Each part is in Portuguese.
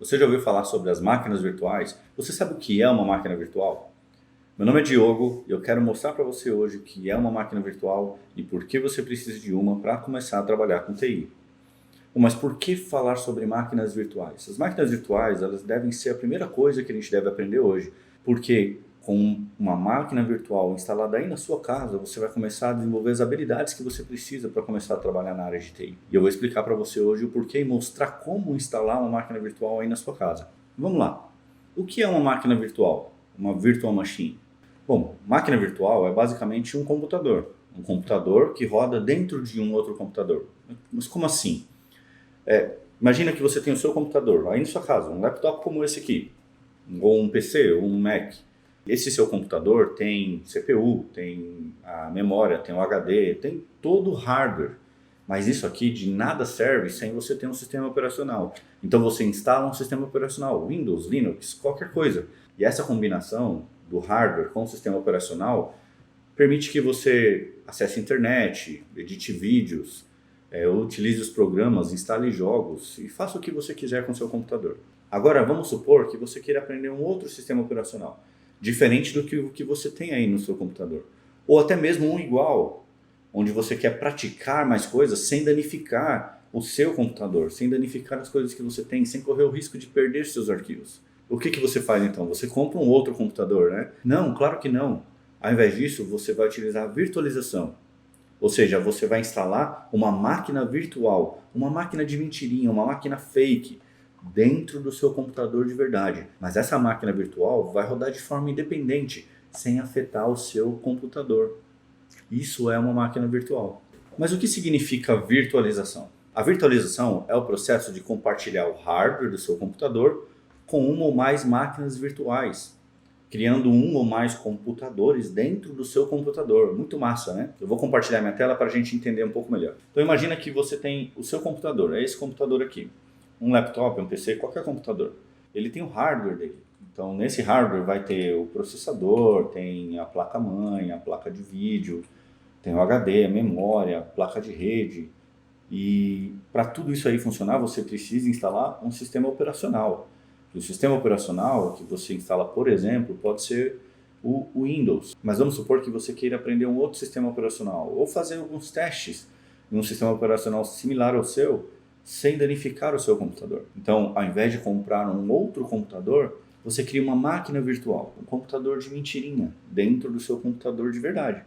Você já ouviu falar sobre as máquinas virtuais? Você sabe o que é uma máquina virtual? Meu nome é Diogo e eu quero mostrar para você hoje o que é uma máquina virtual e por que você precisa de uma para começar a trabalhar com TI. Bom, mas por que falar sobre máquinas virtuais? As máquinas virtuais, elas devem ser a primeira coisa que a gente deve aprender hoje, porque com uma máquina virtual instalada aí na sua casa, você vai começar a desenvolver as habilidades que você precisa para começar a trabalhar na área de TI. E eu vou explicar para você hoje o porquê e mostrar como instalar uma máquina virtual aí na sua casa. Vamos lá. O que é uma máquina virtual? Uma virtual machine? Bom, máquina virtual é basicamente um computador. Um computador que roda dentro de um outro computador. Mas como assim? Imagina que você tem o seu computador aí na sua casa, um laptop como esse aqui, ou um PC, ou um Mac. Esse seu computador tem CPU, tem a memória, tem o HD, tem todo o hardware. Mas isso aqui de nada serve sem você ter um sistema operacional. Então você instala um sistema operacional, Windows, Linux, qualquer coisa. E essa combinação do hardware com o sistema operacional permite que você acesse a internet, edite vídeos, utilize os programas, instale jogos e faça o que você quiser com o seu computador. Agora vamos supor que você queira aprender um outro sistema operacional, diferente do que você tem aí no seu computador. Ou até mesmo um igual, onde você quer praticar mais coisas sem danificar o seu computador, sem danificar as coisas que você tem, sem correr o risco de perder seus arquivos. O que você faz então? Você compra um outro computador, né? Não, claro que não. Ao invés disso, você vai utilizar a virtualização. Ou seja, você vai instalar uma máquina virtual, uma máquina de mentirinha, uma máquina fake, dentro do seu computador de verdade. Mas essa máquina virtual vai rodar de forma independente, sem afetar o seu computador. Isso é uma máquina virtual. Mas o que significa virtualização? A virtualização é o processo de compartilhar o hardware do seu computador com uma ou mais máquinas virtuais, criando um ou mais computadores dentro do seu computador. Muito massa, né? Eu vou compartilhar minha tela para a gente entender um pouco melhor. Então imagina que você tem o seu computador, é esse computador aqui. Um laptop, um PC, qualquer computador. Ele tem o hardware dele. Então nesse hardware vai ter o processador, tem a placa-mãe, a placa de vídeo, tem o HD, a memória, a placa de rede. E para tudo isso aí funcionar, você precisa instalar um sistema operacional. O sistema operacional que você instala, por exemplo, pode ser o Windows. Mas vamos supor que você queira aprender um outro sistema operacional ou fazer alguns testes em um sistema operacional similar ao seu, sem danificar o seu computador. Então, ao invés de comprar um outro computador, você cria uma máquina virtual, um computador de mentirinha, dentro do seu computador de verdade.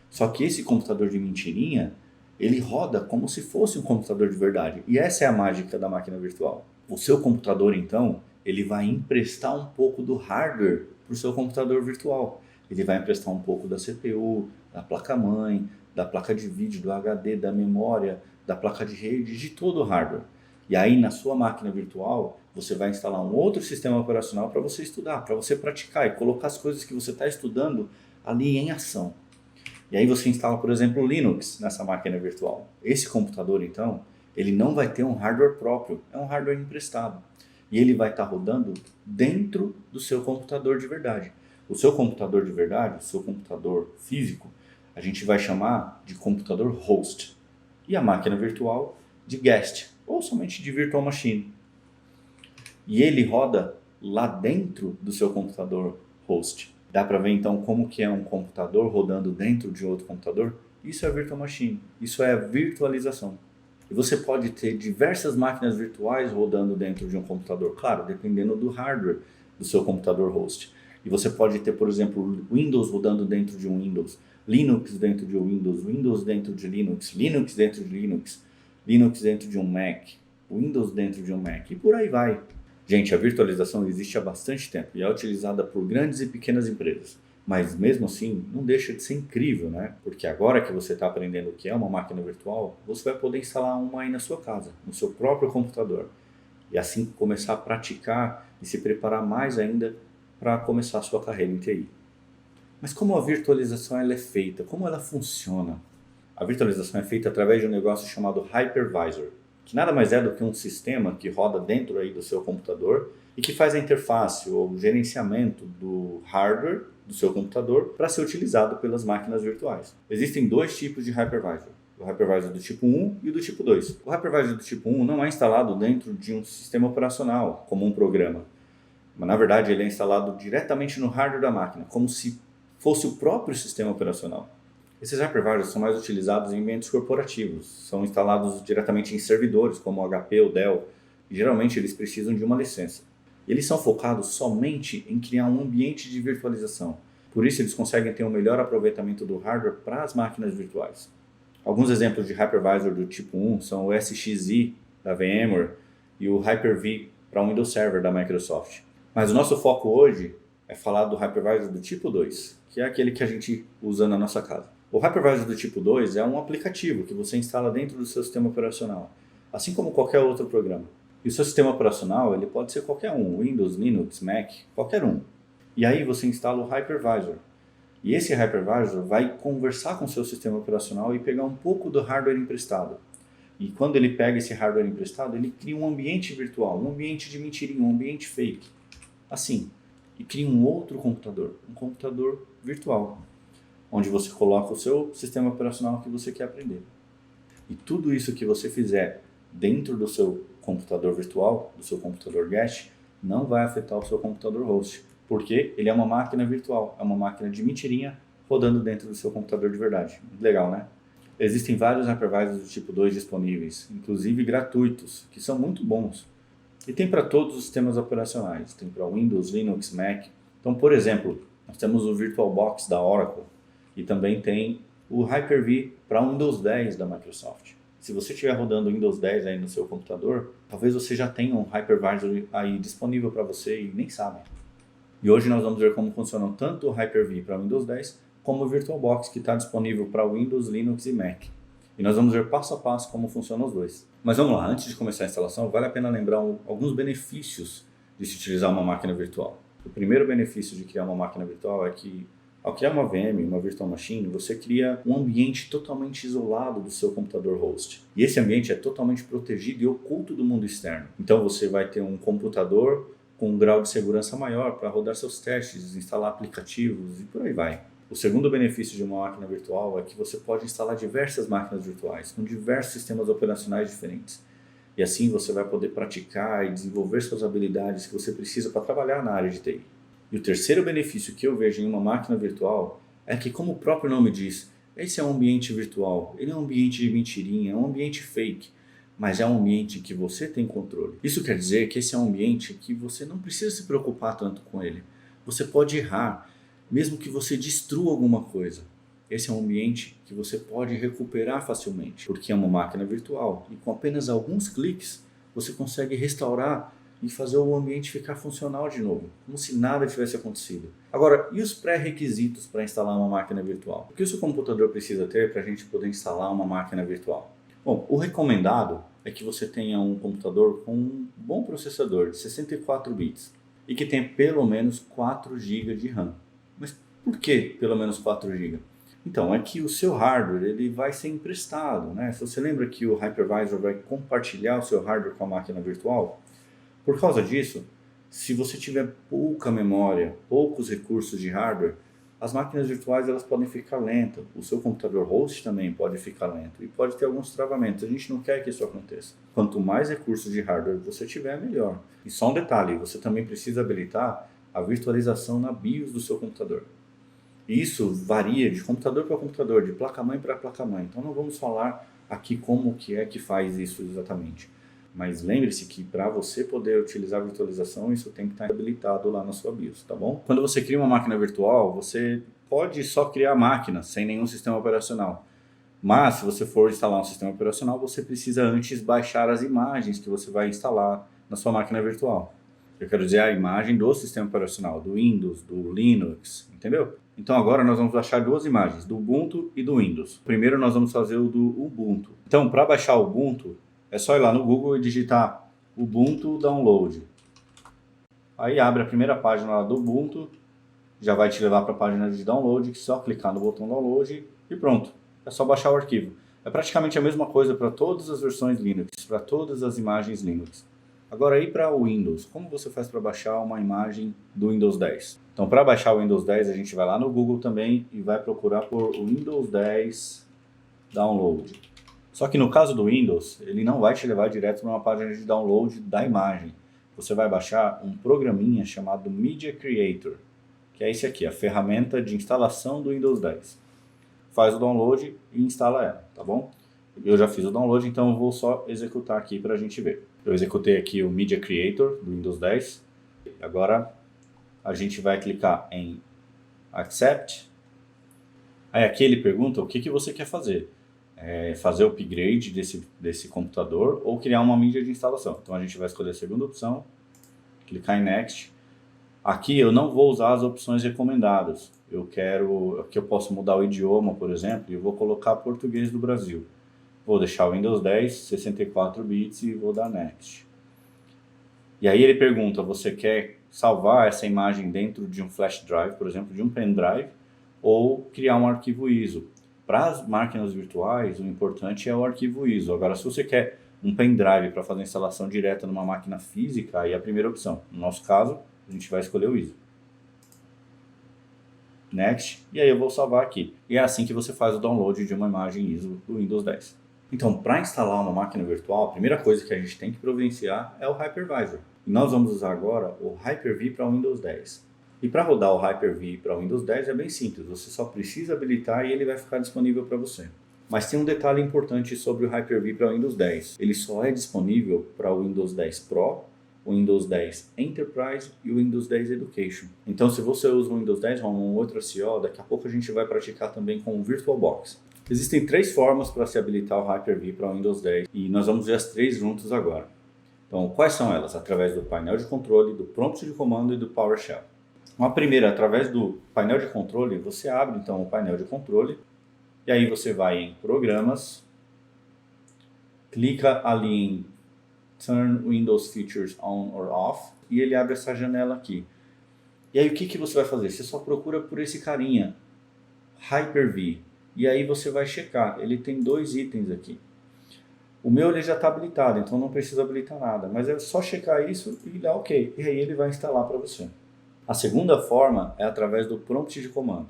Só que esse computador de mentirinha, ele roda como se fosse um computador de verdade. E essa é a mágica da máquina virtual. O seu computador, então, ele vai emprestar um pouco do hardware para o seu computador virtual. Ele vai emprestar um pouco da CPU, da placa-mãe, da placa de vídeo, do HD, da memória, da placa de rede, de todo o hardware. E aí, na sua máquina virtual, você vai instalar um outro sistema operacional para você estudar, para você praticar e colocar as coisas que você está estudando ali em ação. E aí você instala, por exemplo, o Linux nessa máquina virtual. Esse computador, então, ele não vai ter um hardware próprio, é um hardware emprestado. E ele vai estar rodando dentro do seu computador de verdade. O seu computador de verdade, o seu computador físico, a gente vai chamar de computador host. E a máquina virtual de guest, ou somente de virtual machine. E ele roda lá dentro do seu computador host. Dá para ver então como que é um computador rodando dentro de outro computador? Isso é virtual machine, isso é virtualização. E você pode ter diversas máquinas virtuais rodando dentro de um computador, claro, dependendo do hardware do seu computador host. E você pode ter, por exemplo, Windows rodando dentro de um Windows, Linux dentro de um Windows, Windows dentro de Linux, Linux dentro de Linux, Linux dentro de um Mac, Windows dentro de um Mac e por aí vai. Gente, a virtualização existe há bastante tempo e é utilizada por grandes e pequenas empresas. Mas mesmo assim, não deixa de ser incrível, né? Porque agora que você está aprendendo o que é uma máquina virtual, você vai poder instalar uma aí na sua casa, no seu próprio computador. E assim começar a praticar e se preparar mais ainda para começar a sua carreira em TI. Mas como a virtualização ela é feita? Como ela funciona? A virtualização é feita através de um negócio chamado Hypervisor, que nada mais é do que um sistema que roda dentro aí do seu computador e que faz a interface ou o gerenciamento do hardware do seu computador para ser utilizado pelas máquinas virtuais. Existem dois tipos de hypervisor. o hypervisor do tipo 1 e o do tipo 2. O hypervisor do tipo 1 não é instalado dentro de um sistema operacional, como um programa. Mas, na verdade, ele é instalado diretamente no hardware da máquina, como se fosse o próprio sistema operacional. Esses hypervisors são mais utilizados em ambientes corporativos, são instalados diretamente em servidores, como o HP ou Dell, e geralmente eles precisam de uma licença. Eles são focados somente em criar um ambiente de virtualização, por isso eles conseguem ter um melhor aproveitamento do hardware para as máquinas virtuais. Alguns exemplos de hypervisor do tipo 1 são o SXE da VMware e o Hyper-V para o Windows Server da Microsoft. Mas o nosso foco hoje é falar do hypervisor do tipo 2, que é aquele que a gente usa na nossa casa. O hypervisor do tipo 2 é um aplicativo que você instala dentro do seu sistema operacional, assim como qualquer outro programa. E o seu sistema operacional ele pode ser qualquer um, Windows, Linux, Mac, qualquer um. E aí você instala o hypervisor. E esse hypervisor vai conversar com o seu sistema operacional e pegar um pouco do hardware emprestado. E quando ele pega esse hardware emprestado, ele cria um ambiente virtual, um ambiente de mentirinha, um ambiente fake. Assim, e cria um outro computador, um computador virtual, onde você coloca o seu sistema operacional que você quer aprender. E tudo isso que você fizer dentro do seu computador virtual, do seu computador guest, não vai afetar o seu computador host, porque ele é uma máquina virtual, é uma máquina de mentirinha rodando dentro do seu computador de verdade. Legal, né? Existem vários hypervisors do tipo 2 disponíveis, inclusive gratuitos, que são muito bons. E tem para todos os sistemas operacionais, tem para Windows, Linux, Mac. Então, por exemplo, nós temos o VirtualBox da Oracle e também tem o Hyper-V para Windows 10 da Microsoft. Se você estiver rodando o Windows 10 aí no seu computador, talvez você já tenha um hypervisor aí disponível para você e nem sabe. E hoje nós vamos ver como funcionam tanto o Hyper-V para Windows 10 como o VirtualBox que está disponível para Windows, Linux e Mac. E nós vamos ver passo a passo como funcionam os dois. Mas vamos lá, antes de começar a instalação, vale a pena lembrar alguns benefícios de se utilizar uma máquina virtual. O primeiro benefício de criar uma máquina virtual é que, ao criar uma VM, uma Virtual Machine, você cria um ambiente totalmente isolado do seu computador host. E esse ambiente é totalmente protegido e oculto do mundo externo. Então você vai ter um computador com um grau de segurança maior para rodar seus testes, instalar aplicativos e por aí vai. O segundo benefício de uma máquina virtual é que você pode instalar diversas máquinas virtuais, com diversos sistemas operacionais diferentes. E assim você vai poder praticar e desenvolver suas habilidades que você precisa para trabalhar na área de TI. E o terceiro benefício que eu vejo em uma máquina virtual é que, como o próprio nome diz, esse é um ambiente virtual, ele é um ambiente de mentirinha, é um ambiente fake, mas é um ambiente que você tem controle. Isso quer dizer que esse é um ambiente que você não precisa se preocupar tanto com ele. Você pode errar, mesmo que você destrua alguma coisa. Esse é um ambiente que você pode recuperar facilmente, porque é uma máquina virtual e com apenas alguns cliques você consegue restaurar e fazer o ambiente ficar funcional de novo, como se nada tivesse acontecido. Agora, e os pré-requisitos para instalar uma máquina virtual? O que o seu computador precisa ter para a gente poder instalar uma máquina virtual? Bom, o recomendado é que você tenha um computador com um bom processador de 64 bits e que tenha pelo menos 4 GB de RAM. Mas por que pelo menos 4 GB? Então, é que o seu hardware ele vai ser emprestado, né? Se você lembra que o hypervisor vai compartilhar o seu hardware com a máquina virtual, por causa disso, se você tiver pouca memória, poucos recursos de hardware, as máquinas virtuais elas podem ficar lentas. O seu computador host também pode ficar lento e pode ter alguns travamentos. A gente não quer que isso aconteça. Quanto mais recursos de hardware você tiver, melhor. E só um detalhe, você também precisa habilitar a virtualização na BIOS do seu computador. E isso varia de computador para computador, de placa-mãe para placa-mãe. Então não vamos falar aqui como que é que faz isso exatamente. Mas lembre-se que para você poder utilizar a virtualização, isso tem que estar habilitado lá na sua BIOS, tá bom? Quando você cria uma máquina virtual, você pode só criar a máquina, sem nenhum sistema operacional. Mas se você for instalar um sistema operacional, você precisa antes baixar as imagens que você vai instalar na sua máquina virtual. Eu quero dizer a imagem do sistema operacional, do Windows, do Linux, entendeu? Então agora nós vamos baixar duas imagens, do Ubuntu e do Windows. Primeiro nós vamos fazer o do Ubuntu. Então para baixar o Ubuntu, é só ir lá no Google e digitar Ubuntu Download. Aí abre a primeira página lá do Ubuntu, já vai te levar para a página de download, que é só clicar no botão download e pronto. É só baixar o arquivo. É praticamente a mesma coisa para todas as versões Linux, para todas as imagens Linux. Agora aí para o Windows, como você faz para baixar uma imagem do Windows 10? Então para baixar o Windows 10 a gente vai lá no Google também e vai procurar por Windows 10 download. Só que no caso do Windows, ele não vai te levar direto para uma página de download da imagem. Você vai baixar um programinha chamado Media Creator, que é esse aqui, a ferramenta de instalação do Windows 10. Faz o download e instala ela, tá bom? Eu já fiz o download, então eu vou só executar aqui para a gente ver. Eu executei aqui o Media Creator do Windows 10. Agora a gente vai clicar em Accept. Aí aqui ele pergunta o que você quer fazer. Fazer o upgrade desse computador ou criar uma mídia de instalação. Então a gente vai escolher a segunda opção, clicar em Next. Aqui eu não vou usar as opções recomendadas. Aqui eu posso mudar o idioma, por exemplo, e eu vou colocar português do Brasil. Vou deixar o Windows 10, 64 bits e vou dar Next. E aí ele pergunta, você quer salvar essa imagem dentro de um flash drive, por exemplo, de um pendrive, ou criar um arquivo ISO? Para as máquinas virtuais, o importante é o arquivo ISO. Agora, se você quer um pendrive para fazer a instalação direta numa máquina física, aí é a primeira opção. No nosso caso, a gente vai escolher o ISO. Next, e aí eu vou salvar aqui. E é assim que você faz o download de uma imagem ISO do Windows 10. Então, para instalar uma máquina virtual, a primeira coisa que a gente tem que providenciar é o Hypervisor. E nós vamos usar agora o Hyper-V para o Windows 10. E para rodar o Hyper-V para o Windows 10 é bem simples, você só precisa habilitar e ele vai ficar disponível para você. Mas tem um detalhe importante sobre o Hyper-V para o Windows 10. Ele só é disponível para o Windows 10 Pro, o Windows 10 Enterprise e o Windows 10 Education. Então, se você usa o Windows 10 ou um outro SO, daqui a pouco a gente vai praticar também com o VirtualBox. Existem 3 formas para se habilitar o Hyper-V para o Windows 10 e nós vamos ver as 3 juntos agora. Então, quais são elas? Através do painel de controle, do prompt de comando e do PowerShell. Uma primeira, através do painel de controle, você abre então o painel de controle e aí você vai em Programas, clica ali em Turn Windows Features On or Off e ele abre essa janela aqui. E aí o que você vai fazer? Você só procura por esse carinha, Hyper-V, e aí você vai checar. Ele tem 2 itens aqui. O meu ele já está habilitado, então não precisa habilitar nada, mas é só checar isso e dar OK, e aí ele vai instalar para você. A segunda forma é através do prompt de comando.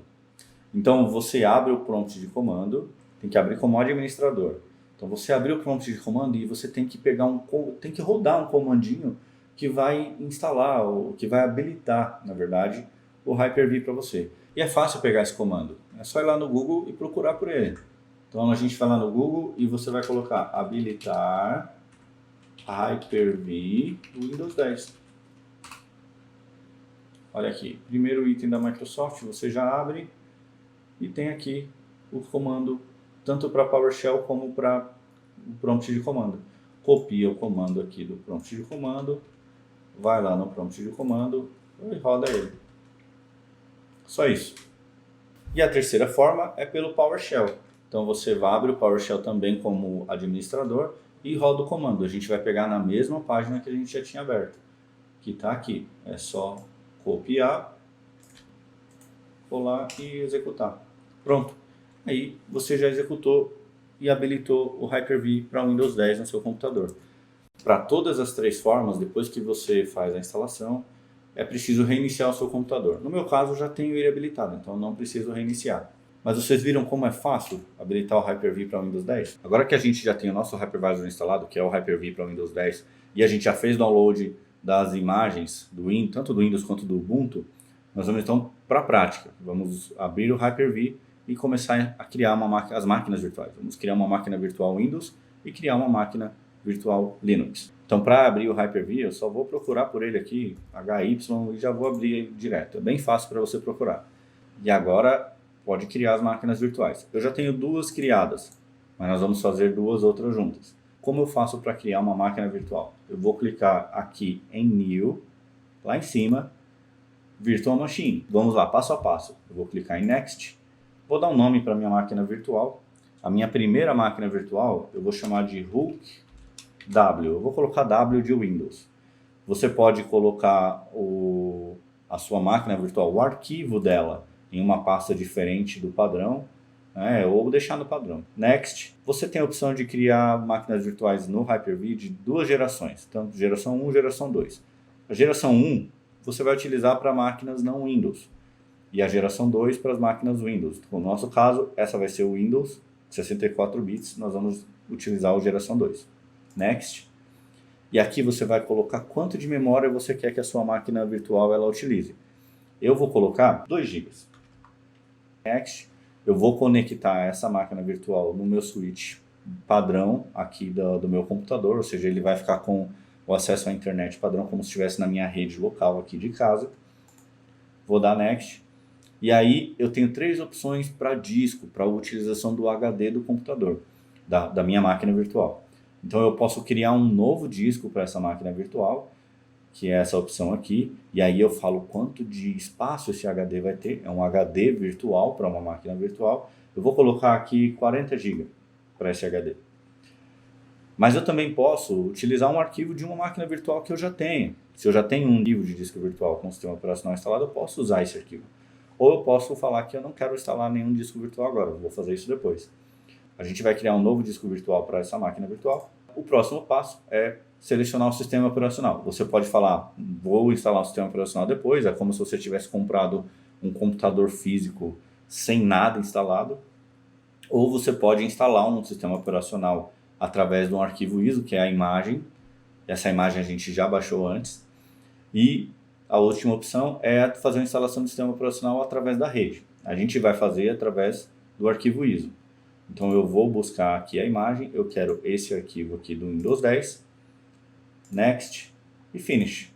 Então você abre o prompt de comando, tem que abrir como administrador. Então você abriu o prompt de comando e você tem que tem que rodar um comandinho que vai instalar, ou que vai habilitar, na verdade, o Hyper-V para você. E é fácil pegar esse comando. É só ir lá no Google e procurar por ele. Então a gente vai lá no Google e você vai colocar habilitar Hyper-V do Windows 10. Olha aqui, primeiro item da Microsoft, você já abre e tem aqui o comando, tanto para PowerShell como para o prompt de comando. Copia o comando aqui do prompt de comando, vai lá no prompt de comando e roda ele. Só isso. E a terceira forma é pelo PowerShell. Então você abre o PowerShell também como administrador e roda o comando. A gente vai pegar na mesma página que a gente já tinha aberto, que está aqui. É só copiar, colar e executar. Pronto. Aí você já executou e habilitou o Hyper-V para o Windows 10 no seu computador. Para todas as 3 formas, depois que você faz a instalação, é preciso reiniciar o seu computador. No meu caso, eu já tenho ele habilitado, então não preciso reiniciar. Mas vocês viram como é fácil habilitar o Hyper-V para o Windows 10? Agora que a gente já tem o nosso Hypervisor instalado, que é o Hyper-V para o Windows 10, e a gente já fez download das imagens, tanto do Windows quanto do Ubuntu, nós vamos então para a prática. Vamos abrir o Hyper-V e começar a criar as máquinas virtuais. Vamos criar uma máquina virtual Windows e criar uma máquina virtual Linux. Então, para abrir o Hyper-V, eu só vou procurar por ele aqui, HY, e já vou abrir ele direto. É bem fácil para você procurar. E agora, pode criar as máquinas virtuais. Eu já tenho 2 criadas, mas nós vamos fazer 2 outras juntas. Como eu faço para criar uma máquina virtual? Eu vou clicar aqui em New, lá em cima, Virtual Machine. Vamos lá, passo a passo. Eu vou clicar em Next, vou dar um nome para minha máquina virtual. A minha primeira máquina virtual eu vou chamar de Hulk W. Eu vou colocar W de Windows. Você pode colocar a sua máquina virtual, o arquivo dela, em uma pasta diferente do padrão, ou deixar no padrão. Next, você tem a opção de criar máquinas virtuais no Hyper-V de 2 gerações, tanto geração 1 e geração 2. A geração 1 você vai utilizar para máquinas não Windows, e a geração 2 para as máquinas Windows. No nosso caso, essa vai ser o Windows 64 bits, nós vamos utilizar o geração 2. Next. E aqui você vai colocar quanto de memória você quer que a sua máquina virtual ela utilize. Eu vou colocar 2 GB. Next. Eu vou conectar essa máquina virtual no meu switch padrão aqui do meu computador, ou seja, ele vai ficar com o acesso à internet padrão, como se estivesse na minha rede local aqui de casa. Vou dar Next. E aí eu tenho 3 opções para disco, para a utilização do HD do computador, da minha máquina virtual. Então eu posso criar um novo disco para essa máquina virtual, que é essa opção aqui, e aí eu falo quanto de espaço esse HD vai ter, é um HD virtual para uma máquina virtual. Eu vou colocar aqui 40 GB para esse HD. Mas eu também posso utilizar um arquivo de uma máquina virtual que eu já tenho. Se eu já tenho um livro de disco virtual com o sistema operacional instalado, eu posso usar esse arquivo. Ou eu posso falar que eu não quero instalar nenhum disco virtual agora, eu vou fazer isso depois. A gente vai criar um novo disco virtual para essa máquina virtual. O próximo passo é selecionar o sistema operacional. Você pode falar, vou instalar o sistema operacional depois, é como se você tivesse comprado um computador físico sem nada instalado. Ou você pode instalar um sistema operacional através de um arquivo ISO, que é a imagem. Essa imagem a gente já baixou antes. E a última opção é fazer a instalação do sistema operacional através da rede. A gente vai fazer através do arquivo ISO. Então eu vou buscar aqui a imagem, eu quero esse arquivo aqui do Windows 10, Next e Finish.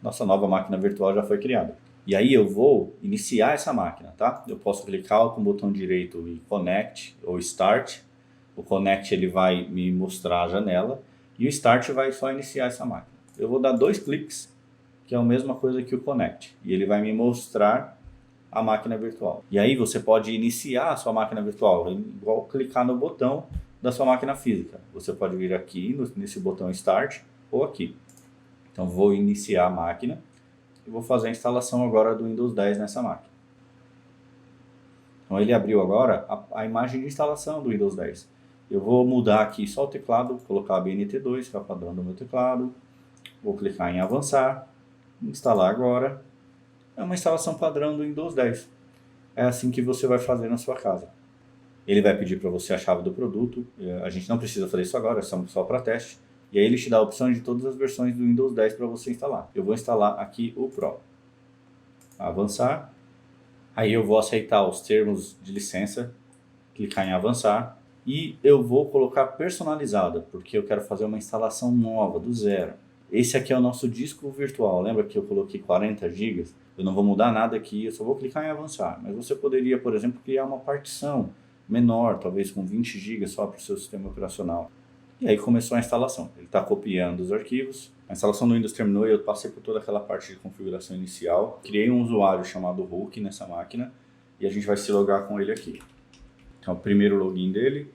Nossa nova máquina virtual já foi criada. E aí eu vou iniciar essa máquina, tá? Eu posso clicar com o botão direito e Connect ou Start. O Connect ele vai me mostrar a janela e o Start vai só iniciar essa máquina. Eu vou dar 2 cliques, que é a mesma coisa que o Connect, e ele vai me mostrar a máquina virtual. E aí você pode iniciar a sua máquina virtual, igual clicar no botão da sua máquina física. Você pode vir aqui nesse botão Start ou aqui. Então vou iniciar a máquina e vou fazer a instalação agora do Windows 10 nessa máquina. Então ele abriu agora a imagem de instalação do Windows 10. Eu vou mudar aqui só o teclado, colocar a BNT2, que é o padrão do meu teclado. Vou clicar em avançar, instalar agora. É uma instalação padrão do Windows 10. É assim que você vai fazer na sua casa. Ele vai pedir para você a chave do produto. A gente não precisa fazer isso agora, é só para teste. E aí ele te dá a opção de todas as versões do Windows 10 para você instalar. Eu vou instalar aqui o Pro. Avançar. Aí eu vou aceitar os termos de licença. Clicar em avançar. E eu vou colocar personalizada, porque eu quero fazer uma instalação nova, do zero. Esse aqui é o nosso disco virtual. Lembra que eu coloquei 40 GB? Eu não vou mudar nada aqui, eu só vou clicar em avançar. Mas você poderia, por exemplo, criar uma partição menor, talvez com 20 GB só para o seu sistema operacional. E aí começou a instalação. Ele está copiando os arquivos. A instalação do Windows terminou e eu passei por toda aquela parte de configuração inicial. Criei um usuário chamado Hulk nessa máquina e a gente vai se logar com ele aqui. Então, o primeiro login dele.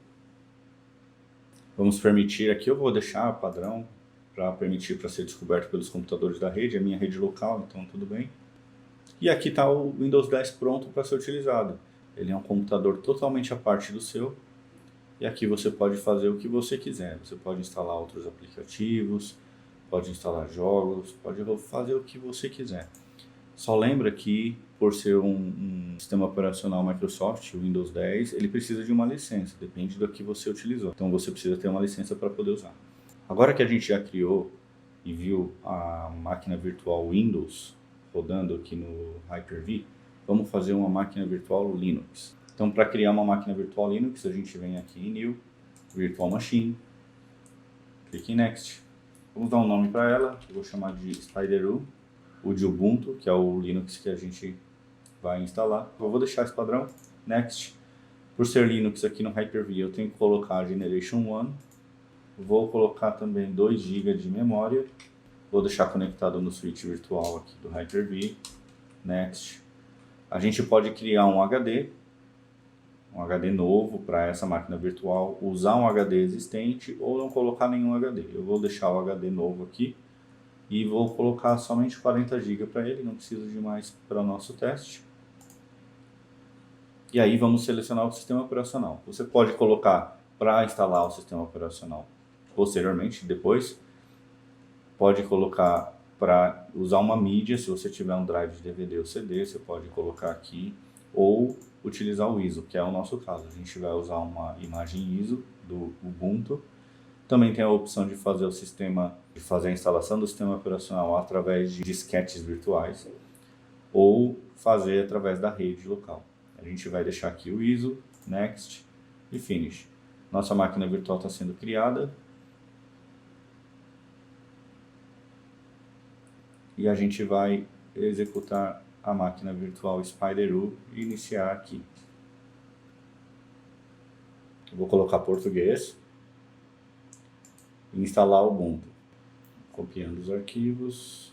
Vamos permitir aqui, eu vou deixar padrão para permitir para ser descoberto pelos computadores da rede, é minha rede local, então tudo bem. E aqui está o Windows 10 pronto para ser utilizado. Ele é um computador totalmente à parte do seu. E aqui você pode fazer o que você quiser. Você pode instalar outros aplicativos, pode instalar jogos, pode fazer o que você quiser. Só lembra que, por ser um sistema operacional Microsoft, o Windows 10, ele precisa de uma licença, depende do que você utilizou. Então você precisa ter uma licença para poder usar. Agora que a gente já criou e viu a máquina virtual Windows rodando aqui no Hyper-V, vamos fazer uma máquina virtual Linux. Então, para criar uma máquina virtual Linux, a gente vem aqui em New, Virtual Machine, clique em Next. Vamos dar um nome para ela, eu vou chamar de SpiderU, o de Ubuntu, que é o Linux que a gente vai instalar. Eu vou deixar esse padrão, Next. Por ser Linux aqui no Hyper-V, eu tenho que colocar a Generation 1. Vou colocar também 2 GB de memória. Vou deixar conectado no switch virtual aqui do Hyper-V. Next. A gente pode criar um HD novo para essa máquina virtual, usar um HD existente ou não colocar nenhum HD. Eu vou deixar o HD novo aqui e vou colocar somente 40 GB para ele, não precisa de mais para o nosso teste. E aí vamos selecionar o sistema operacional. Você pode colocar para instalar o sistema operacional posteriormente, depois. Pode colocar para usar uma mídia, se você tiver um drive de DVD ou CD, você pode colocar aqui. Ou utilizar o ISO, que é o nosso caso. A gente vai usar uma imagem ISO do Ubuntu. Também tem a opção de fazer a instalação do sistema operacional através de disquetes virtuais ou fazer através da rede local. A gente vai deixar aqui o ISO, Next e Finish. Nossa máquina virtual está sendo criada. E a gente vai executar a máquina virtual SpiderU e iniciar aqui. Eu vou colocar português e instalar o Ubuntu. Copiando os arquivos.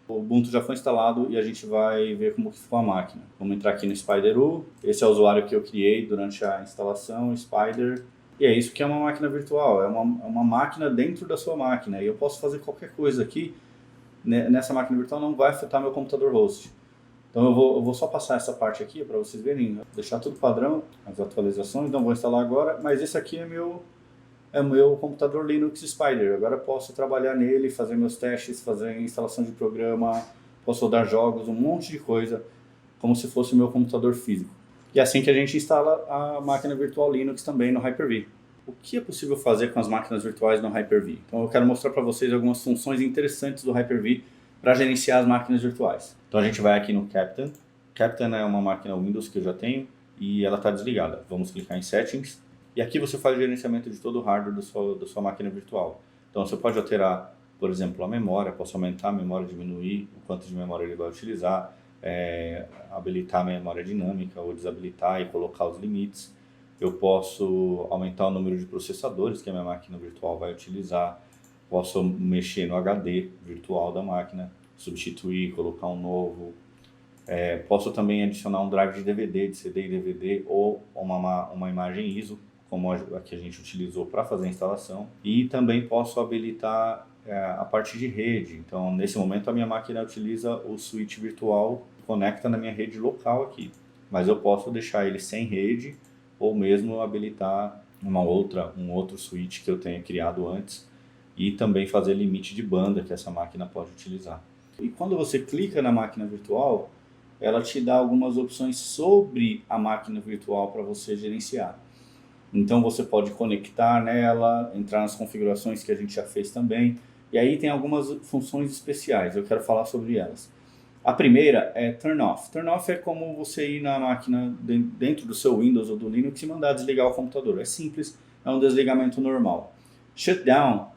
O Ubuntu já foi instalado e a gente vai ver como que ficou a máquina. Vamos entrar aqui no SpiderU. Esse é o usuário que eu criei durante a instalação, Spider. E é isso que é uma máquina virtual. É uma máquina dentro da sua máquina. E eu posso fazer qualquer coisa aqui. Nessa máquina virtual não vai afetar meu computador host. Então eu vou só passar essa parte aqui para vocês verem, deixar tudo padrão, as atualizações, não vou instalar agora, mas esse aqui é meu computador Linux Spider. Agora eu posso trabalhar nele, fazer meus testes, fazer instalação de programa, posso rodar jogos, um monte de coisa, como se fosse o meu computador físico. E é assim que a gente instala a máquina virtual Linux também no Hyper-V. O que é possível fazer com as máquinas virtuais no Hyper-V? Então eu quero mostrar para vocês algumas funções interessantes do Hyper-V para gerenciar as máquinas virtuais. Então a gente vai aqui no Captain. Captain é uma máquina Windows que eu já tenho e ela está desligada. Vamos clicar em Settings e aqui você faz o gerenciamento de todo o hardware da sua máquina virtual. Então você pode alterar, por exemplo, a memória, posso aumentar a memória, diminuir o quanto de memória ele vai utilizar, habilitar a memória dinâmica ou desabilitar e colocar os limites. Eu posso aumentar o número de processadores que a minha máquina virtual vai utilizar, posso mexer no HD virtual da máquina, substituir, colocar um novo. Posso também adicionar um drive de DVD, de CD e DVD ou uma imagem ISO, como a que a gente utilizou para fazer a instalação. E também posso habilitar a parte de rede. Então, nesse momento, a minha máquina utiliza o switch virtual que conecta na minha rede local aqui. Mas eu posso deixar ele sem rede ou mesmo habilitar um outro switch que eu tenha criado antes e também fazer limite de banda que essa máquina pode utilizar. E quando você clica na máquina virtual, ela te dá algumas opções sobre a máquina virtual para você gerenciar. Então você pode conectar nela, entrar nas configurações que a gente já fez também, e aí tem algumas funções especiais, eu quero falar sobre elas. A primeira é Turn Off. Turn Off é como você ir na máquina dentro do seu Windows ou do Linux e mandar desligar o computador. É simples, é um desligamento normal. Shutdown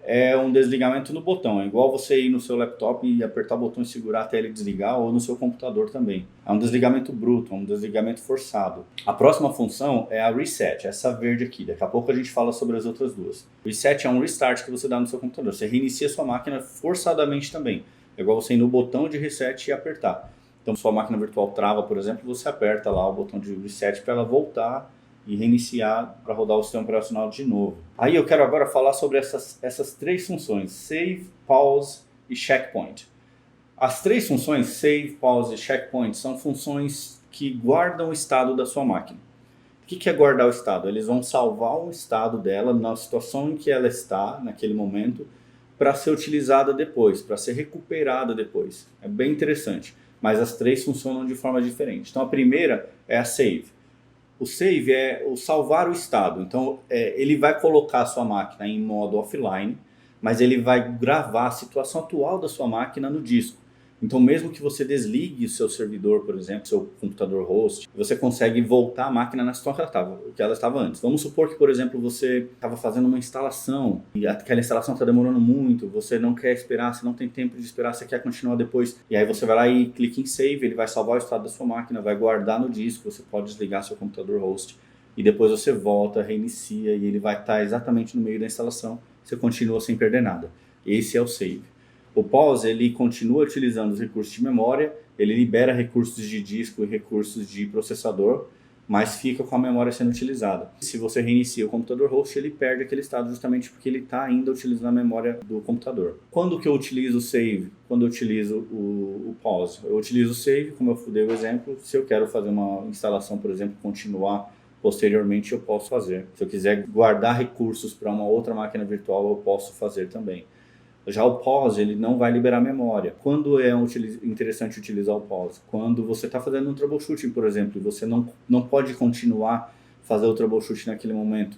é um desligamento no botão, é igual você ir no seu laptop e apertar o botão e segurar até ele desligar, ou no seu computador também. É um desligamento bruto, é um desligamento forçado. A próxima função é a Reset, essa verde aqui. Daqui a pouco a gente fala sobre as outras duas. Reset é um restart que você dá no seu computador. Você reinicia sua máquina forçadamente também. É igual você ir no botão de reset e apertar. Então, se sua máquina virtual trava, por exemplo, você aperta lá o botão de reset para ela voltar e reiniciar para rodar o sistema operacional de novo. Aí eu quero agora falar sobre essas três funções, Save, Pause e Checkpoint. As três funções, Save, Pause e Checkpoint, são funções que guardam o estado da sua máquina. O que é guardar o estado? Eles vão salvar o estado dela na situação em que ela está, naquele momento, para ser utilizada depois, para ser recuperada depois. É bem interessante, mas as três funcionam de forma diferente. Então a primeira é a Save. O Save é o salvar o estado. Então ele vai colocar a sua máquina em modo offline, mas ele vai gravar a situação atual da sua máquina no disco. Então mesmo que você desligue o seu servidor, por exemplo, seu computador host, você consegue voltar a máquina na situação que ela estava antes. Vamos supor que, por exemplo, você estava fazendo uma instalação e aquela instalação está demorando muito, você não quer esperar, você não tem tempo de esperar, você quer continuar depois. E aí você vai lá e clica em Save, ele vai salvar o estado da sua máquina, vai guardar no disco, você pode desligar seu computador host e depois você volta, reinicia e ele vai estar exatamente no meio da instalação, você continua sem perder nada. Esse é o Save. O Pause, ele continua utilizando os recursos de memória, ele libera recursos de disco e recursos de processador, mas fica com a memória sendo utilizada. Se você reinicia o computador host, ele perde aquele estado justamente porque ele está ainda utilizando a memória do computador. Quando que eu utilizo o Save? Quando eu utilizo o Pause? Eu utilizo o Save, como eu dei o exemplo, se eu quero fazer uma instalação, por exemplo, continuar posteriormente, eu posso fazer. Se eu quiser guardar recursos para uma outra máquina virtual, eu posso fazer também. Já o pause, ele não vai liberar memória. Quando é interessante utilizar o pause? Quando você está fazendo um troubleshooting, por exemplo, e você não pode continuar fazer o troubleshooting naquele momento.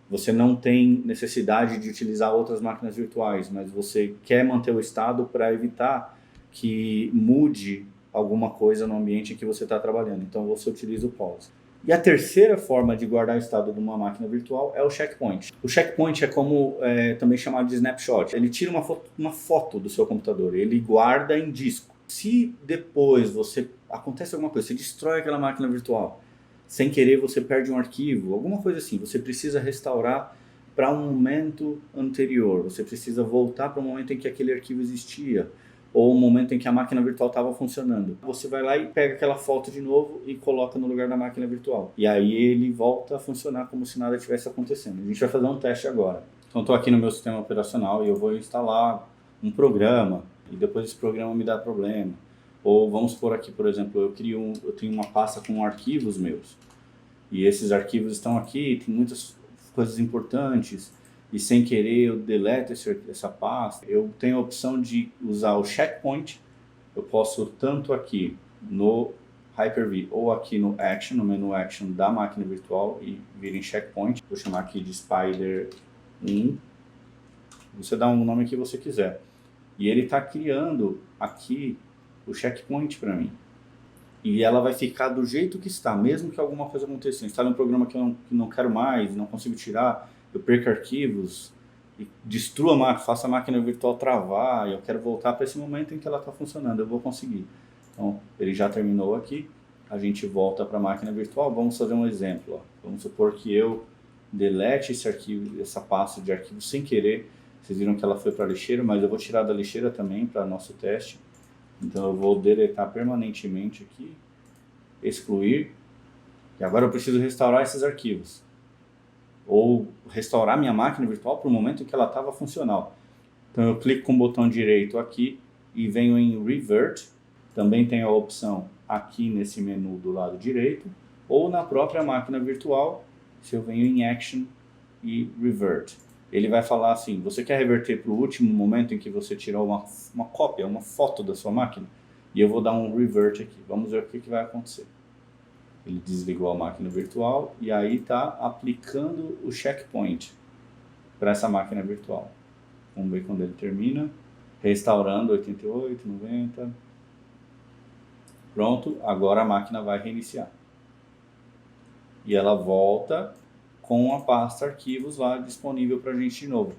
Você não tem necessidade de utilizar outras máquinas virtuais, mas você quer manter o estado para evitar que mude alguma coisa no ambiente em que você está trabalhando. Então você utiliza o pause. E a terceira forma de guardar o estado de uma máquina virtual é o checkpoint. O checkpoint é como também chamado de snapshot. Ele tira uma foto do seu computador, ele guarda em disco. Se depois acontece alguma coisa, você destrói aquela máquina virtual, sem querer você perde um arquivo, alguma coisa assim, você precisa restaurar para um momento anterior, você precisa voltar para o momento em que aquele arquivo existia, ou o momento em que a máquina virtual estava funcionando. Você vai lá e pega aquela foto de novo e coloca no lugar da máquina virtual. E aí ele volta a funcionar como se nada tivesse acontecendo. A gente vai fazer um teste agora. Então estou aqui no meu sistema operacional e eu vou instalar um programa e depois esse programa me dá problema. Ou vamos por aqui, por exemplo, eu tenho uma pasta com arquivos meus. E esses arquivos estão aqui, tem muitas coisas importantes. E sem querer eu deleto essa pasta. Eu tenho a opção de usar o checkpoint. Eu posso tanto aqui no Hyper-V ou aqui no Action, no menu Action da máquina virtual e vir em checkpoint. Vou chamar aqui de Spider 1. Você dá um nome que você quiser. E ele está criando aqui o checkpoint para mim. E ela vai ficar do jeito que está, mesmo que alguma coisa aconteça. Instale um programa que eu não quero mais, não consigo tirar, eu perco arquivos, e destruo a máquina, faço a máquina virtual travar, e eu quero voltar para esse momento em que ela está funcionando, eu vou conseguir. Então, ele já terminou aqui, a gente volta para a máquina virtual, vamos fazer um exemplo. Ó. Vamos supor que eu delete esse arquivo, essa pasta de arquivo sem querer, vocês viram que ela foi para a lixeira, mas eu vou tirar da lixeira também para nosso teste. Então eu vou deletar permanentemente aqui, excluir, e agora eu preciso restaurar esses arquivos. Ou restaurar minha máquina virtual para o momento em que ela estava funcional. Então eu clico com o botão direito aqui e venho em Revert. Também tem a opção aqui nesse menu do lado direito, ou na própria máquina virtual, se eu venho em Action e Revert. Ele vai falar assim, você quer reverter para o último momento em que você tirou uma cópia, uma foto da sua máquina? E eu vou dar um revert aqui. Vamos ver o que vai acontecer. Ele desligou a máquina virtual e aí está aplicando o checkpoint para essa máquina virtual. Vamos ver quando ele termina. Restaurando 88, 90. Pronto, agora a máquina vai reiniciar. E ela volta com a pasta arquivos lá disponível para a gente de novo.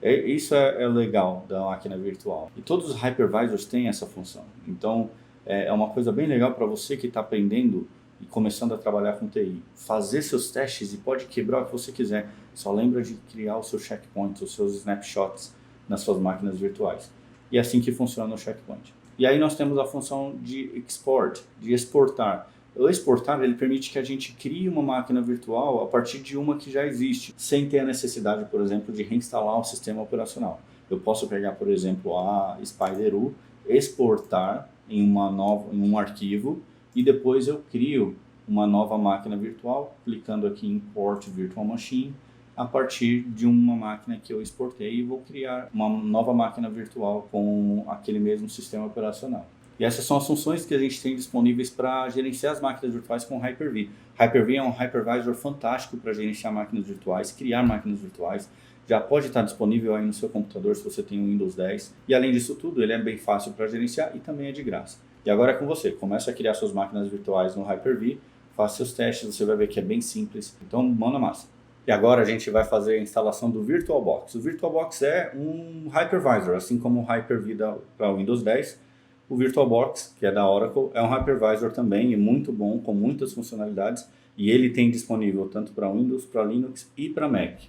Isso é legal da máquina virtual. E todos os hypervisors têm essa função. Então, é uma coisa bem legal para você que está aprendendo e começando a trabalhar com TI. Fazer seus testes e pode quebrar o que você quiser. Só lembra de criar os seus checkpoints, os seus snapshots nas suas máquinas virtuais. E é assim que funciona o checkpoint. E aí nós temos a função de export, de exportar. O exportar, ele permite que a gente crie uma máquina virtual a partir de uma que já existe, sem ter a necessidade, por exemplo, de reinstalar o sistema operacional. Eu posso pegar, por exemplo, a Spider-U, exportar em um arquivo e depois eu crio uma nova máquina virtual, clicando aqui em Import Virtual Machine, a partir de uma máquina que eu exportei e vou criar uma nova máquina virtual com aquele mesmo sistema operacional. E essas são as funções que a gente tem disponíveis para gerenciar as máquinas virtuais com o Hyper-V. Hyper-V é um hypervisor fantástico para gerenciar máquinas virtuais, criar máquinas virtuais. Já pode estar disponível aí no seu computador se você tem um Windows 10. E além disso tudo, ele é bem fácil para gerenciar e também é de graça. E agora é com você. Comece a criar suas máquinas virtuais no Hyper-V, faça seus testes, você vai ver que é bem simples. Então, mão na massa. E agora a gente vai fazer a instalação do VirtualBox. O VirtualBox é um hypervisor, assim como o Hyper-V para o Windows 10. O VirtualBox, que é da Oracle, é um hypervisor também e muito bom, com muitas funcionalidades. E ele tem disponível tanto para Windows, para Linux e para Mac.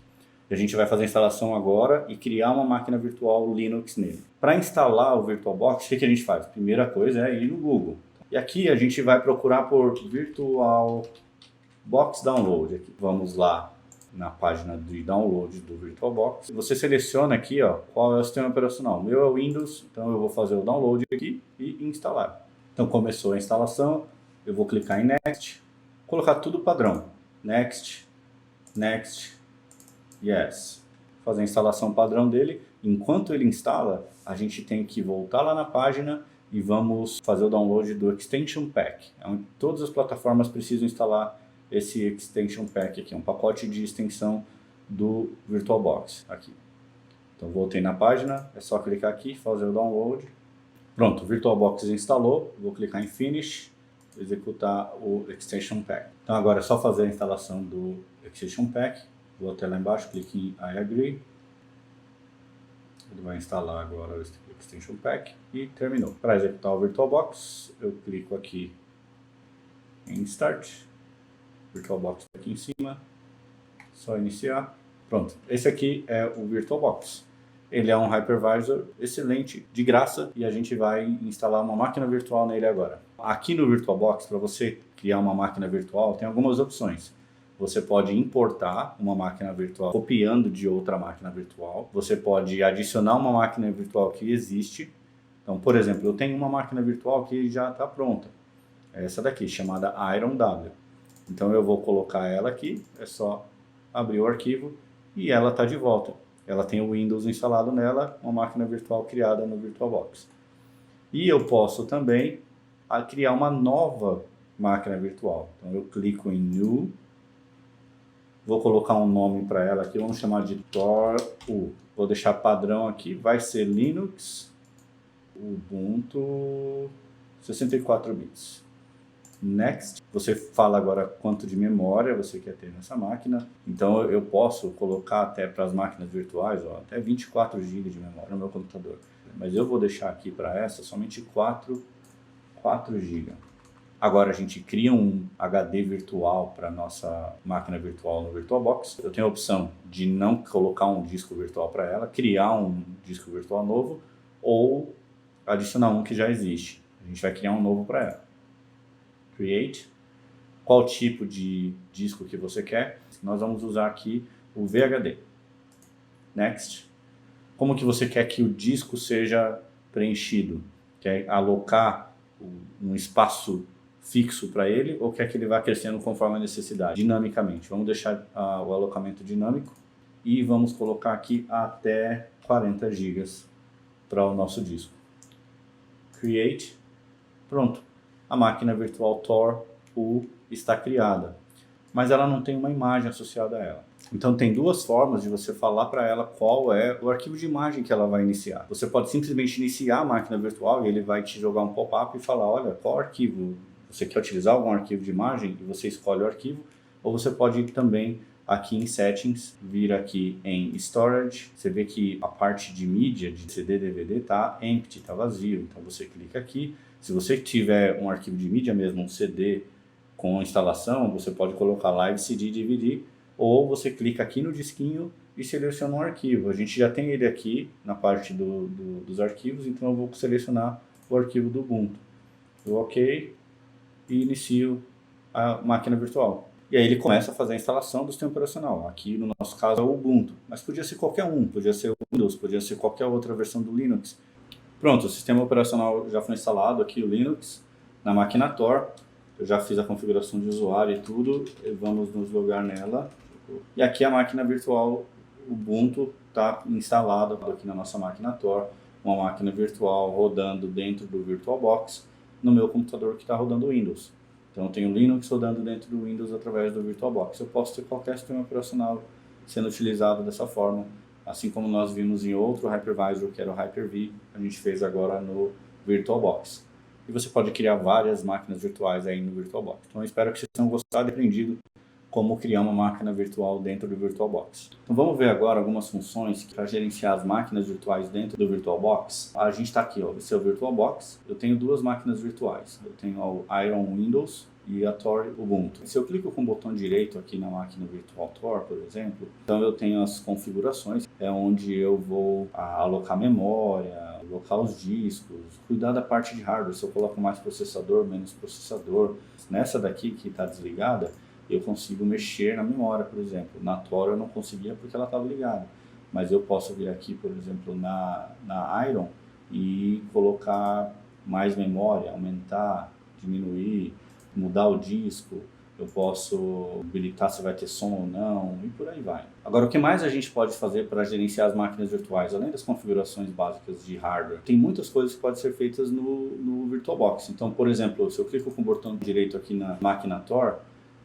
A gente vai fazer a instalação agora e criar uma máquina virtual Linux nele. Para instalar o VirtualBox, o que a gente faz? Primeira coisa é ir no Google. E aqui a gente vai procurar por VirtualBox Download. Aqui. Vamos lá na página de download do VirtualBox. Você seleciona aqui qual é o sistema operacional. O meu é o Windows, então eu vou fazer o download aqui e instalar. Então começou a instalação, eu vou clicar em Next, colocar tudo padrão. Next, Next, Yes. Fazer a instalação padrão dele Enquanto ele instala, a gente tem que voltar lá na página e vamos fazer o download do Extension Pack. Todas as plataformas precisam instalar esse Extension Pack aqui, um pacote de extensão do VirtualBox aqui. Então voltei na página, é só clicar aqui, fazer o download. Pronto, o VirtualBox instalou, vou clicar em Finish, executar o Extension Pack. Então agora é só fazer a instalação do Extension Pack, vou até lá embaixo, clique em I Agree. Ele vai instalar agora o Extension Pack e terminou. Para executar o VirtualBox, eu clico aqui em Start. VirtualBox aqui em cima, só iniciar. Pronto, esse aqui é o VirtualBox. Ele é um hypervisor excelente, de graça, e a gente vai instalar uma máquina virtual nele agora. Aqui no VirtualBox, para você criar uma máquina virtual, tem algumas opções. Você pode importar uma máquina virtual copiando de outra máquina virtual. Você pode adicionar uma máquina virtual que existe. Então, por exemplo, eu tenho uma máquina virtual que já está pronta. É essa daqui, chamada Iron W. Então eu vou colocar ela aqui, é só abrir o arquivo e ela está de volta. Ela tem o Windows instalado nela, uma máquina virtual criada no VirtualBox. E eu posso também criar uma nova máquina virtual. Então eu clico em New, vou colocar um nome para ela aqui, vamos chamar de Tor-U. Vou deixar padrão aqui, vai ser Linux, Ubuntu, 64 bits. Next, você fala agora quanto de memória você quer ter nessa máquina. Então eu posso colocar até para as máquinas virtuais, ó, até 24 GB de memória no meu computador. Mas eu vou deixar aqui para essa somente 4 GB. Agora a gente cria um HD virtual para nossa máquina virtual no VirtualBox. Eu tenho a opção de não colocar um disco virtual para ela, criar um disco virtual novo ou adicionar um que já existe. A gente vai criar um novo para ela. Create, qual tipo de disco que você quer. Nós vamos usar aqui o VHD. Next, como que você quer que o disco seja preenchido? Quer alocar um espaço fixo para ele ou quer que ele vá crescendo conforme a necessidade, dinamicamente? Vamos deixar o alocamento dinâmico e vamos colocar aqui até 40 GB para o nosso disco. Create, pronto. A máquina virtual Tor-U está criada, mas ela não tem uma imagem associada a ela. Então tem duas formas de você falar para ela qual é o arquivo de imagem que ela vai iniciar. Você pode simplesmente iniciar a máquina virtual e ele vai te jogar um pop-up e falar, olha, qual arquivo? Você quer utilizar algum arquivo de imagem e você escolhe o arquivo, ou você pode ir também aqui em Settings, vir aqui em Storage, você vê que a parte de mídia, de CD, DVD, está empty, está vazio, então você clica aqui. Se você tiver um arquivo de mídia mesmo, um CD com instalação, você pode colocar Live CD, DVD, ou você clica aqui no disquinho e seleciona um arquivo. A gente já tem ele aqui na parte dos arquivos, então eu vou selecionar o arquivo do Ubuntu. Dou OK e inicio a máquina virtual. E aí ele começa a fazer a instalação do sistema operacional. Aqui no nosso caso é o Ubuntu, mas podia ser qualquer um, podia ser o Windows, podia ser qualquer outra versão do Linux. Pronto, o sistema operacional já foi instalado aqui, o Linux, na máquina Tor. Eu já fiz a configuração de usuário e tudo, e vamos nos logar nela. E aqui a máquina virtual Ubuntu está instalada aqui na nossa máquina Tor, uma máquina virtual rodando dentro do VirtualBox, no meu computador que está rodando Windows. Então eu tenho Linux rodando dentro do Windows através do VirtualBox. Eu posso ter qualquer sistema operacional sendo utilizado dessa forma. Assim como nós vimos em outro hypervisor, que era o Hyper-V, a gente fez agora no VirtualBox. E você pode criar várias máquinas virtuais aí no VirtualBox. Então eu espero que vocês tenham gostado e aprendido como criar uma máquina virtual dentro do VirtualBox. Então vamos ver agora algumas funções para gerenciar as máquinas virtuais dentro do VirtualBox. A gente está aqui, ó, esse é o VirtualBox. Eu tenho duas máquinas virtuais. Eu tenho o Iron Windows e a Tor Ubuntu. Se eu clico com o botão direito aqui na máquina virtual Tor, por exemplo, então eu tenho as configurações, é onde eu vou alocar memória, alocar os discos, cuidar da parte de hardware, se eu coloco mais processador, menos processador. Nessa daqui que está desligada, eu consigo mexer na memória, por exemplo. Na Tor eu não conseguia porque ela estava ligada, mas eu posso vir aqui, por exemplo, na Iron e colocar mais memória, aumentar, diminuir, mudar o disco. eu posso habilitar se vai ter som ou não, e por aí vai. Agora, o que mais a gente pode fazer para gerenciar as máquinas virtuais, além das configurações básicas de hardware? Tem muitas coisas que podem ser feitas no VirtualBox. Então, por exemplo, se eu clico com o botão direito aqui na máquina Tor,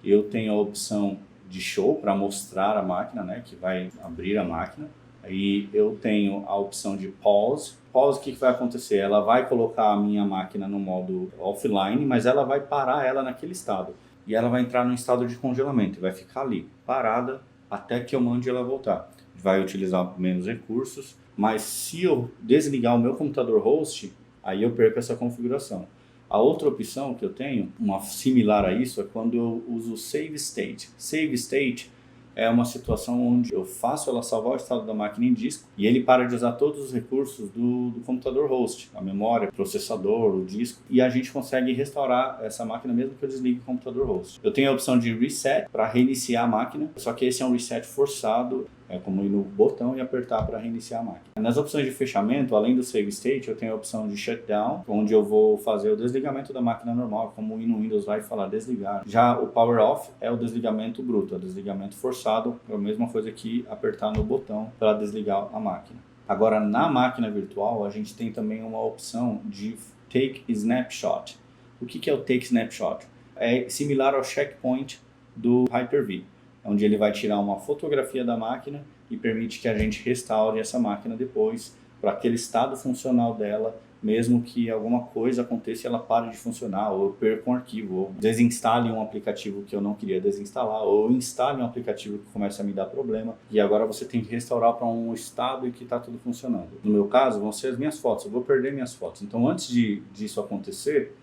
eu tenho a opção de show para mostrar a máquina, né, que vai abrir a máquina. Aí eu tenho a opção de pause. Pause, o que vai acontecer? Ela vai colocar a minha máquina no modo offline, mas ela vai parar ela naquele estado. E ela vai entrar no estado de congelamento e vai ficar ali, parada, até que eu mande ela voltar. Vai utilizar menos recursos, mas se eu desligar o meu computador host, aí eu perco essa configuração. A outra opção que eu tenho, uma similar a isso, é quando eu uso Save State. Save State é uma situação onde eu faço ela salvar o estado da máquina em disco e ele para de usar todos os recursos do computador host, a memória, o processador, o disco, e a gente consegue restaurar essa máquina mesmo que eu desligue o computador host. Eu tenho a opção de reset para reiniciar a máquina, só que esse é um reset forçado, é como ir no botão e apertar para reiniciar a máquina. Nas opções de fechamento, além do Save State, eu tenho a opção de Shutdown, onde eu vou fazer o desligamento da máquina normal, como ir no Windows vai falar desligar. Já o Power Off é o desligamento bruto, é o desligamento forçado, é a mesma coisa que apertar no botão para desligar a máquina. Agora, na máquina virtual, a gente tem também uma opção de Take Snapshot. O que é o Take Snapshot? É similar ao checkpoint do Hyper-V, onde ele vai tirar uma fotografia da máquina e permite que a gente restaure essa máquina depois para aquele estado funcional dela, mesmo que alguma coisa aconteça e ela pare de funcionar, ou eu perca um arquivo, ou desinstale um aplicativo que eu não queria desinstalar, ou instale um aplicativo que começa a me dar problema, e agora você tem que restaurar para um estado em que está tudo funcionando. No meu caso, vão ser as minhas fotos, eu vou perder minhas fotos. Então, antes disso acontecer,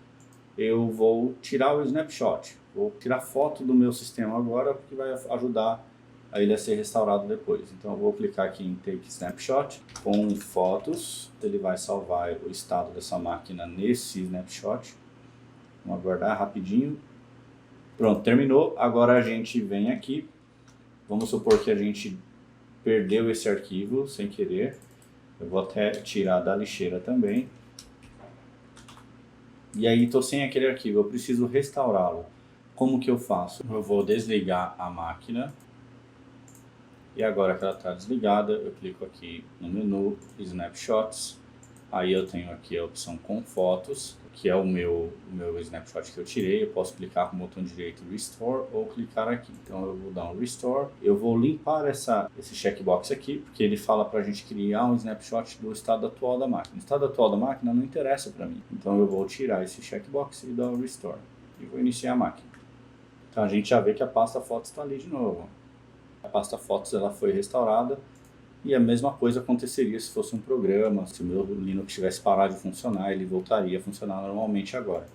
eu vou tirar o snapshot. Vou tirar foto do meu sistema agora, porque vai ajudar a ele a ser restaurado depois. Então eu vou clicar aqui em Take Snapshot com fotos. Ele vai salvar o estado dessa máquina nesse snapshot. Vamos aguardar rapidinho. Pronto, terminou. Agora a gente vem aqui. Vamos supor que a gente perdeu esse arquivo sem querer. Eu vou até tirar da lixeira também. E aí estou sem aquele arquivo, eu preciso restaurá-lo. Como que eu faço? Eu vou desligar a máquina. E agora que ela está desligada, eu clico aqui no menu Snapshots. Aí eu tenho aqui a opção com fotos, que é o meu snapshot que eu tirei. Eu posso clicar com o botão direito Restore ou clicar aqui. Então eu vou dar um Restore. Eu vou limpar esse checkbox aqui, porque ele fala para a gente criar um snapshot do estado atual da máquina. O estado atual da máquina não interessa para mim. Então eu vou tirar esse checkbox e dar um Restore. E vou iniciar a máquina. Então a gente já vê que a pasta fotos está ali de novo. A pasta fotos ela foi restaurada e a mesma coisa aconteceria se fosse um programa, se o meu Linux tivesse parado de funcionar, ele voltaria a funcionar normalmente agora.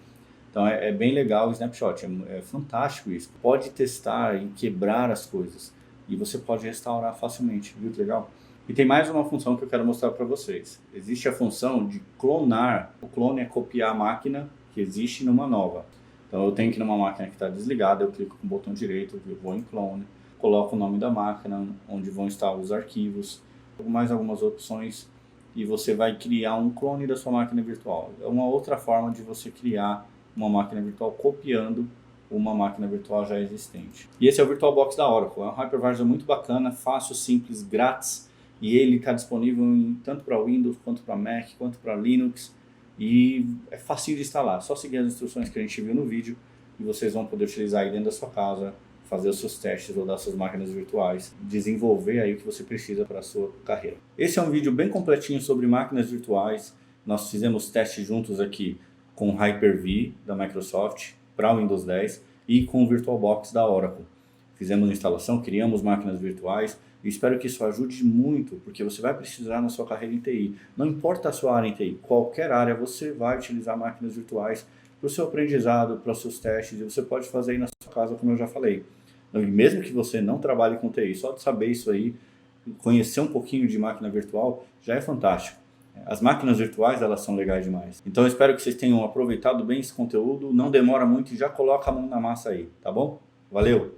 Então é bem legal o Snapshot, é fantástico isso. Pode testar e quebrar as coisas e você pode restaurar facilmente, viu que legal? E tem mais uma função que eu quero mostrar para vocês. Existe a função de clonar. O clone é copiar a máquina que existe numa nova. Então eu tenho que ir numa máquina que está desligada, eu clico com o botão direito, eu vou em clone, coloco o nome da máquina, onde vão estar os arquivos, mais algumas opções, e você vai criar um clone da sua máquina virtual. É uma outra forma de você criar uma máquina virtual copiando uma máquina virtual já existente. E esse é o VirtualBox da Oracle. É um hypervisor muito bacana, fácil, simples, grátis, e ele está disponível tanto para Windows, quanto para Mac, quanto para Linux, e é facinho de instalar. É só seguir as instruções que a gente viu no vídeo e vocês vão poder utilizar aí dentro da sua casa, fazer os seus testes ou das suas máquinas virtuais, desenvolver aí o que você precisa para a sua carreira. Esse é um vídeo bem completinho sobre máquinas virtuais. Nós fizemos testes juntos aqui com o Hyper-V da Microsoft para o Windows 10 e com o VirtualBox da Oracle. Fizemos a instalação, criamos máquinas virtuais e espero que isso ajude muito, porque você vai precisar na sua carreira em TI. Não importa a sua área em TI, qualquer área você vai utilizar máquinas virtuais para o seu aprendizado, para os seus testes, e você pode fazer aí na sua casa, como eu já falei. E mesmo que você não trabalhe com TI, só de saber isso aí, conhecer um pouquinho de máquina virtual, já é fantástico. As máquinas virtuais, elas são legais demais. Então eu espero que vocês tenham aproveitado bem esse conteúdo, não demora muito e já coloca a mão na massa aí, tá bom? Valeu!